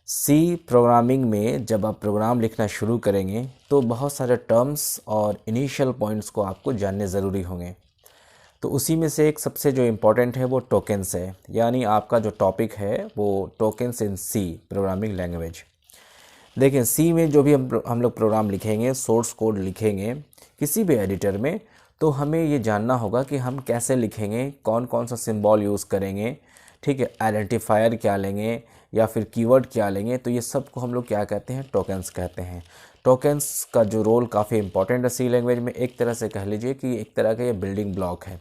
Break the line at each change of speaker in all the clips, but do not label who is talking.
सी programming में जब आप प्रोग्राम लिखना शुरू करेंगे तो बहुत सारे टर्म्स और इनिशियल पॉइंट्स को आपको जानने ज़रूरी होंगे। तो उसी में से एक सबसे जो इम्पोर्टेंट है वो टोकन्स है, यानी आपका जो टॉपिक है वो टोकन्स इन सी प्रोग्रामिंग लैंग्वेज। देखें, सी में जो भी हम लोग प्रोग्राम लिखेंगे, सोर्स कोड लिखेंगे किसी भी एडिटर में, तो हमें ये जानना होगा कि हम कैसे लिखेंगे, कौन कौन सा सिंबल यूज़ करेंगे, ठीक है, आइडेंटिफायर क्या लेंगे या फिर कीवर्ड क्या लेंगे। तो ये सब को हम लोग क्या कहते हैं, टोकन्स कहते हैं। टोकन्स का जो रोल काफ़ी इंपॉर्टेंट है सी लैंग्वेज में। एक तरह से कह लीजिए कि एक तरह का ये बिल्डिंग ब्लॉक है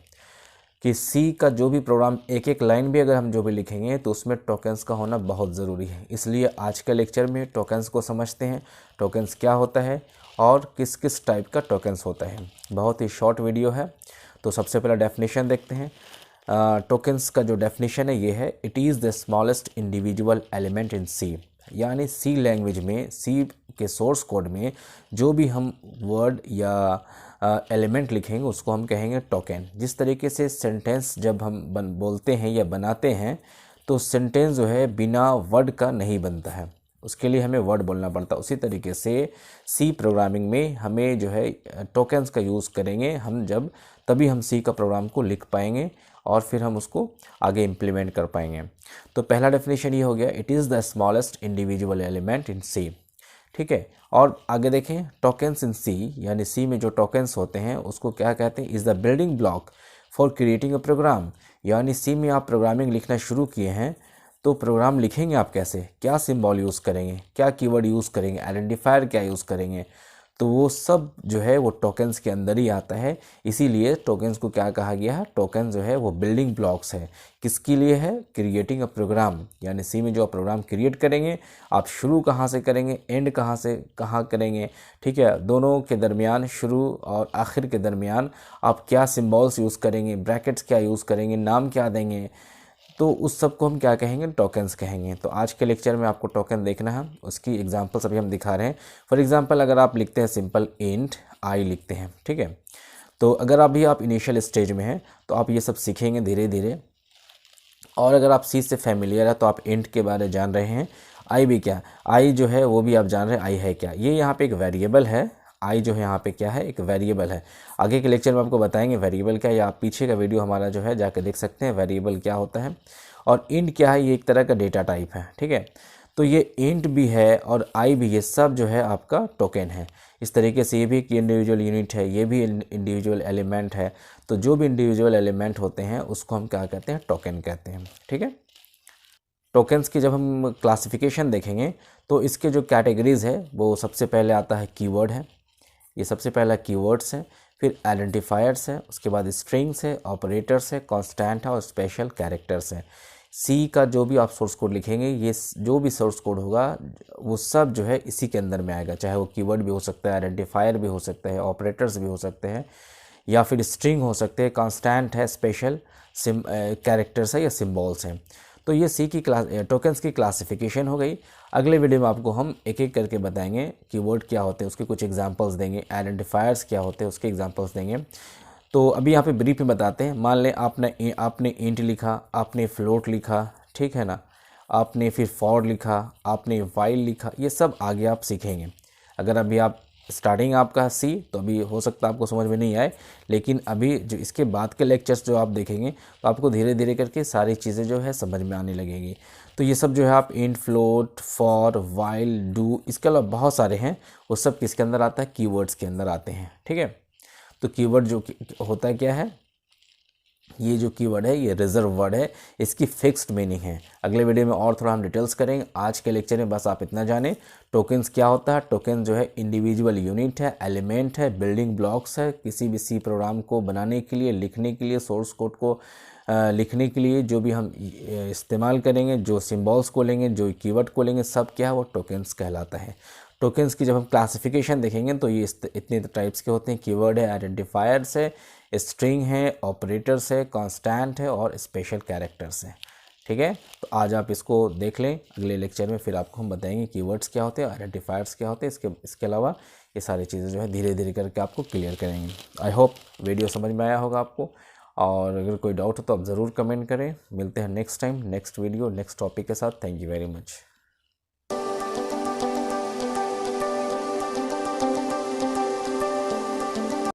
कि सी का जो भी प्रोग्राम, एक एक लाइन भी अगर हम जो भी लिखेंगे तो उसमें टोकन्स का होना बहुत ज़रूरी है। इसलिए आज के लेक्चर में टोकन्स को समझते हैं, टोकन्स क्या होता है और किस किस टाइप का टोकन्स होता है। बहुत ही शॉर्ट वीडियो है। तो सबसे पहले डेफिनेशन देखते हैं। टोकन्स का जो डेफिनेशन है ये है, it is the smallest individual element in C. यानी सी लैंग्वेज में, सी के सोर्स कोड में जो भी हम वर्ड या एलिमेंट लिखेंगे उसको हम कहेंगे टोकन। जिस तरीके से सेंटेंस जब हम बोलते हैं या बनाते हैं तो सेंटेंस जो है बिना वर्ड का नहीं बनता है, उसके लिए हमें वर्ड बोलना पड़ता है। उसी तरीके से सी प्रोग्रामिंग में हमें जो है टोकन्स का यूज़ करेंगे हम, जब तभी हम सी का प्रोग्राम को लिख पाएंगे और फिर हम उसको आगे इम्प्लीमेंट कर पाएंगे। तो पहला डेफिनेशन ये हो गया, it is the smallest individual element in C. ठीक है, और आगे देखें, टोकन्स इन सी, यानी सी में जो टोकन्स होते हैं उसको क्या कहते हैं, is the building block for creating a program. यानी सी में आप प्रोग्रामिंग लिखना शुरू किए हैं तो प्रोग्राम लिखेंगे आप कैसे, क्या सिंबल यूज़ करेंगे, क्या कीवर्ड यूज़ करेंगे, आइडेंटिफायर क्या यूज़ करेंगे, तो वो सब जो है वो टोकन्स के अंदर ही आता है। इसीलिए टोकन्स को क्या कहा गया है, टोकन जो है वो बिल्डिंग ब्लॉक्स है। किसके लिए है, क्रिएटिंग अ प्रोग्राम। यानी सी में जो आप प्रोग्राम क्रिएट करेंगे, आप शुरू कहाँ से करेंगे, एंड कहाँ से कहाँ करेंगे, ठीक है, दोनों के दरमियान, शुरू और आखिर के दरमियान आप क्या सिम्बॉल्स यूज़ करेंगे, ब्रैकेट्स क्या यूज़ करेंगे, नाम क्या देंगे, तो उस सब को हम क्या कहेंगे, टोकन्स कहेंगे। तो आज के लेक्चर में आपको टोकन देखना है, उसकी एग्जांपल्स अभी हम दिखा रहे हैं। फॉर एग्जांपल अगर आप लिखते हैं सिंपल इंट आई लिखते हैं, ठीक है, तो अगर अभी आप इनिशियल स्टेज में हैं तो आप ये सब सीखेंगे धीरे धीरे। और अगर आप सी से फैमिलियर है तो आप इंट के बारे जान रहे हैं, आई भी क्या, आई जो है वो भी आप जान रहे हैं आई है क्या। ये यहाँ पे एक वेरिएबल है, आई जो है यहाँ पे क्या है, एक वेरिएबल है। आगे के लेक्चर में आपको बताएंगे वेरिएबल क्या, या आप पीछे का वीडियो हमारा जो है जाकर देख सकते हैं वेरिएबल क्या होता है। और इंट क्या है, ये एक तरह का डेटा टाइप है, ठीक है। तो ये इंट भी है और आई भी, ये सब जो है आपका टोकन है। इस तरीके से ये भी एक इंडिविजुअल यूनिट है, ये भी इंडिविजुअल एलिमेंट है। तो जो भी इंडिविजुअल एलिमेंट होते हैं उसको हम क्या कहते हैं, टोकन कहते हैं, ठीक है। टोकन्स की जब हम क्लासिफिकेशन देखेंगे तो इसके जो कैटेगरीज है वो सबसे पहले आता है कीवर्ड है, ये सबसे पहला कीवर्ड्स है, फिर आइडेंटिफायर्स है, उसके बाद स्ट्रिंग्स है, ऑपरेटर्स है, कांस्टेंट है और स्पेशल कैरेक्टर्स है। सी का जो भी आप सोर्स कोड लिखेंगे, ये जो भी सोर्स कोड होगा वो सब जो है इसी के अंदर में आएगा। चाहे वो कीवर्ड भी हो सकता है, आइडेंटिफायर भी हो सकता है, ऑपरेटर्स भी हो सकते हैं, या फिर स्ट्रिंग हो सकते हैं, कांस्टेंट है, स्पेशल कैरेक्टर्स है या सिम्बॉल्स हैं। तो ये सी की टोकन्स की क्लासिफिकेशन हो गई। अगले वीडियो में आपको हम एक एक करके बताएंगे कीवर्ड क्या होते हैं, उसके कुछ एग्जांपल्स देंगे, आइडेंटिफायर्स क्या होते हैं उसके एग्जांपल्स देंगे। तो अभी यहाँ पे ब्रीफ में बताते हैं। मान लें आपने इंट लिखा, आपने फ्लोट लिखा, ठीक है ना, आपने फिर फॉर लिखा, आपने वाइल लिखा, ये सब आगे आप सीखेंगे। अगर अभी आप स्टार्टिंग आपका सी, तो अभी हो सकता है आपको समझ में नहीं आए, लेकिन अभी जो इसके बाद के लेक्चर्स जो आप देखेंगे तो आपको धीरे धीरे करके सारी चीज़ें जो है समझ में आने लगेंगी। तो ये सब जो है आप int, float, for, while, do, इसके अलावा बहुत सारे हैं, वो सब किसके अंदर आता है, कीवर्ड्स के अंदर आते हैं, ठीक है। तो कीवर्ड जो होता है क्या है, ये जो कीवर्ड है ये रिजर्व वर्ड है, इसकी फिक्स्ड मीनिंग है। अगले वीडियो में और थोड़ा हम डिटेल्स करेंगे। आज के लेक्चर में बस आप इतना जानें, टोकन्स क्या होता है। टोकन जो है इंडिविजुअल यूनिट है, एलिमेंट है, बिल्डिंग ब्लॉक्स है। किसी भी सी प्रोग्राम को बनाने के लिए, लिखने के लिए, सोर्स कोड को लिखने के लिए जो भी हम इस्तेमाल करेंगे, जो सिम्बॉल्स को लेंगे, जो कीवर्ड को लेंगे, सब क्या है, वो टोकन्स कहलाता है। टोकन्स की जब हम क्लासिफिकेशन देखेंगे तो ये इतने टाइप्स के होते हैं। कीवर्ड है, आइडेंटिफायर्स है, स्ट्रिंग है, ऑपरेटर्स है, कांस्टेंट है और स्पेशल कैरेक्टर्स है, ठीक है। तो आज आप इसको देख लें। अगले लेक्चर में फिर आपको हम बताएंगे कीवर्ड्स क्या होते हैं, आइडेंटिफायर्स क्या होते हैं। इसके अलावा ये सारी चीज़ें जो है धीरे धीरे करके आपको क्लियर करेंगे। आई होप वीडियो समझ में आया होगा आपको, और अगर कोई डाउट हो तो आप ज़रूर कमेंट करें। मिलते हैं next time, next video, next topic के साथ। Thank you very much.